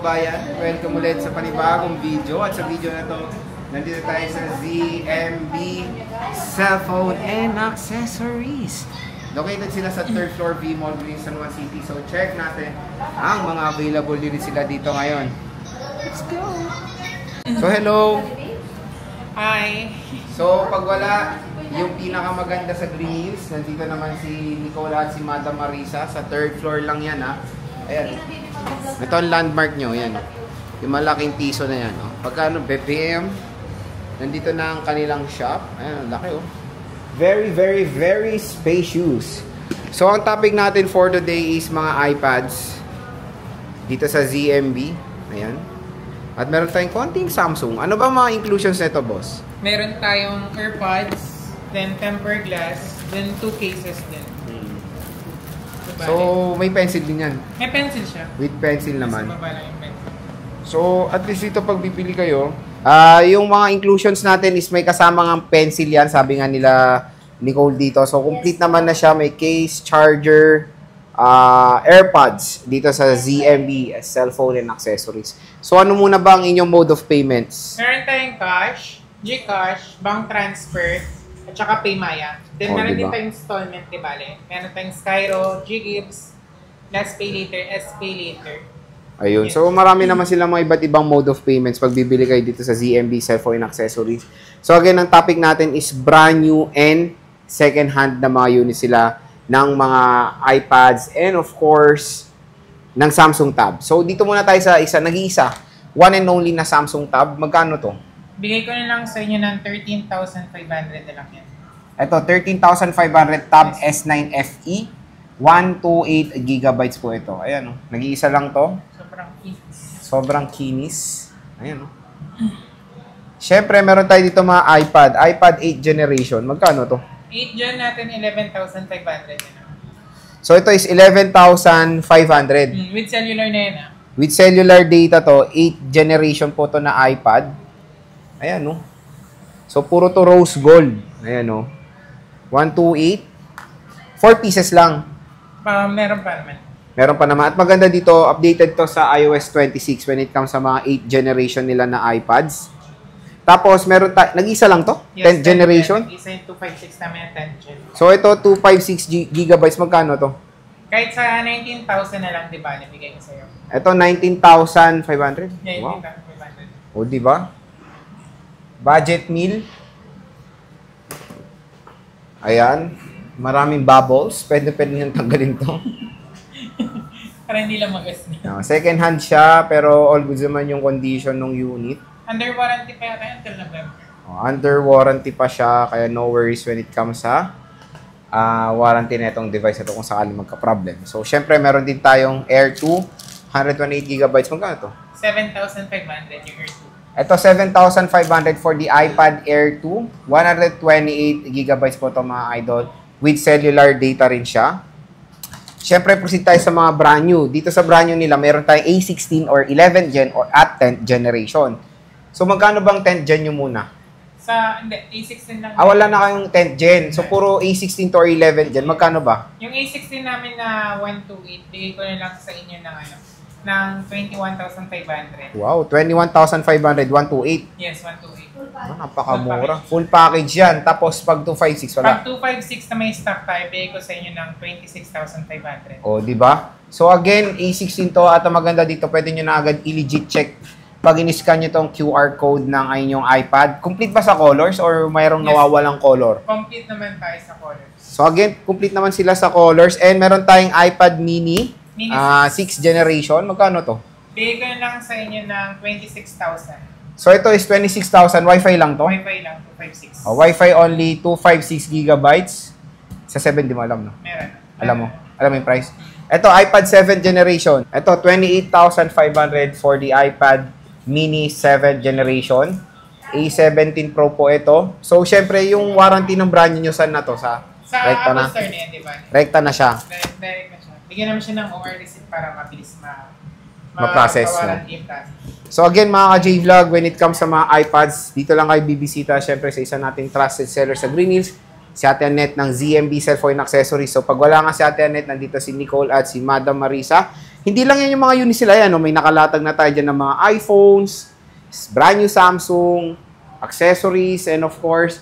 kababayan, welcome ulit sa panibagong video. At sa video na to, nandito tayo sa ZMB Cellphone and Accessories. Located sila sa 3rd floor V Mall, Green, San Juan City. So check natin ang mga available units sila dito ngayon. Let's go! So hello! Hi! So pag wala yung pinakamaganda sa Green Hills, nandito naman si Nicola at si Madam Marisa. Sa 3rd floor lang yan ha. Ayan. Ito ang landmark nyo. Yan. Yung malaking piso na yan. Oh. Pagkano? BPM. Nandito na ang kanilang shop. Ayan. Laki oh. Very, very, very spacious. So ang topic natin for today is mga iPads. Dito sa ZMB. Ayan. At meron tayong konting Samsung. Ano ba mga inclusions nito, boss? Meron tayong AirPods, then tempered glass, then 2 cases din. So, may pencil din yan. May pencil siya. With pencil naman. Mas lang yung pencil. So, at least ito pag bibili kayo, yung mga inclusions natin is may kasama ng pencil yan. Sabi nga nila Nicole dito. So, complete naman na siya. May case, charger, AirPods dito sa ZMB Cellphone and Accessories. So, ano muna ba ang inyong mode of payments? Meron tayong cash, GCash, bank transfer, at saka Paymaya. Then meron din tayong installment, di bale. Meron tayong Skyro, GGives, Last Pay Later, S-Pay Later. Ayun. So, marami naman silang mga iba't ibang mode of payments pag bibili kayo dito sa ZMB Cellphone and Accessories. So, again, ang topic natin is brand new and second hand na mga units sila ng mga iPads and of course, ng Samsung Tab. So, dito muna tayo sa nag-iisa. One and only na Samsung Tab. Magkano to? Bigay ko na lang sa inyo ng 13,500 na lang yan. Ito, 13,500 Tab S9 FE. 128 gigabytes po ito. Ayan, oh. Nag-iisa lang to. Sobrang kinis. Sobrang kinis. Ayan, oh. Siyempre, meron tayo dito mga iPad. iPad 8 generation. Magkano to? 8 dyan natin, 11,500 na. So, ito is 11,500. With cellular na yan ah. With cellular data to, 8 generation po to na iPad. Ayan, no? So, puro to rose gold. Ayan, no? 128. 4 pieces lang. Meron pa naman. Meron pa naman. At maganda dito, updated to sa iOS 26 when it comes sa mga 8 generation nila na iPads. Tapos, meron nag-isa lang to? Yes, 10th generation? Nag-isa yung 256 namin yung 10th gen. So, ito, 256 gigabytes. Magkano to? Kahit sa 19,000 na lang, di ba? Nabigay ko sa'yo. Ito, 19,500? Yeah, Wow. 19,500. O, di ba? Budget meal. Ayan. Maraming bubbles. Pwede niyang tanggalin to. Para hindi lang magas na. Second hand siya, pero all goods naman yung condition ng unit. Under warranty pa yata until November. Under warranty pa siya, kaya no worries when it comes sa warranty na itong device ito kung sakali magka-problem. So, syempre, meron din tayong Air 2, 128GB. Magkano to? 7,500 yung Air 2. Ito, 7,500 for the iPad Air 2. 128GB po ito, mga idol. With cellular data rin siya. Siyempre, proceed tayo sa mga brand new. Dito sa brand new nila, meron tayong A16 or 11th gen or at 10th generation. So, magkano bang 10th gen nyo muna? Hindi, A16 lang. Wala na kayong 10th gen. So, puro A16 to or 11th gen. Magkano ba? Yung A16 namin na 128, bigay ko na lang sa inyo ng 21,500. Wow, 21,500, 128. Yes, 128. Napakamura. Full package yan. Tapos, pag 256, wala. Pag 256 na may stock tayo, bigay ko sa inyo ng 26,500. O, di ba? So, again, A16 to at ang maganda dito, pwede nyo na agad i-legit check pag in-scan nyo tong QR code ng inyong iPad. Complete ba sa colors or mayroong nawawalang color? Complete naman tayo sa colors. So, again, complete naman sila sa colors. And meron tayong iPad mini 6th generation. Magkano to? Bigay ko na lang sa inyo ng 26,000. So, ito is 26,000. Wi-Fi lang to? Wi-Fi lang, 256. Wi-Fi only, 256 gigabytes. Sa 7, di mo alam, no? Meron. Alam mo? Alam mo yung price? Ito, iPad 7th generation. Ito, 28,500 for the iPad mini 7th generation. A17 Pro po ito. So, syempre, yung warranty ng brand nyo, saan na to? Sa Recta Apple na? Store na yan, di ba? Recta na siya. Direct na siya. Bigyan naman siya ng OR receipt para mabilis ma-process. ma-warranty yung process. So again, mga ka-J-Vlog, when it comes sa mga iPads, dito lang kayo bibisita, syempre sa isa nating trusted seller sa Green Hills, si Ate Annette ng ZMB Cellphone Accessories. So pag wala nga si Ate Annette, nandito si Nicole at si Madam Marisa. Hindi lang yan yung mga units nila yan. No? May nakalatag na tayo dyan ng mga iPhones, brand new Samsung, accessories, and of course,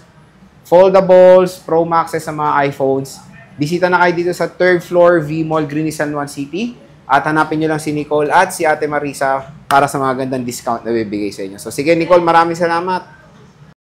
foldables, Pro Maxes sa mga iPhones. Bisita na kayo dito sa 3rd floor V-Mall, Greenwich, San Juan City. At hanapin nyo lang si Nicole at si Ate Marisa para sa mga gandang discount na bibigay sa inyo. So sige Nicole, maraming salamat.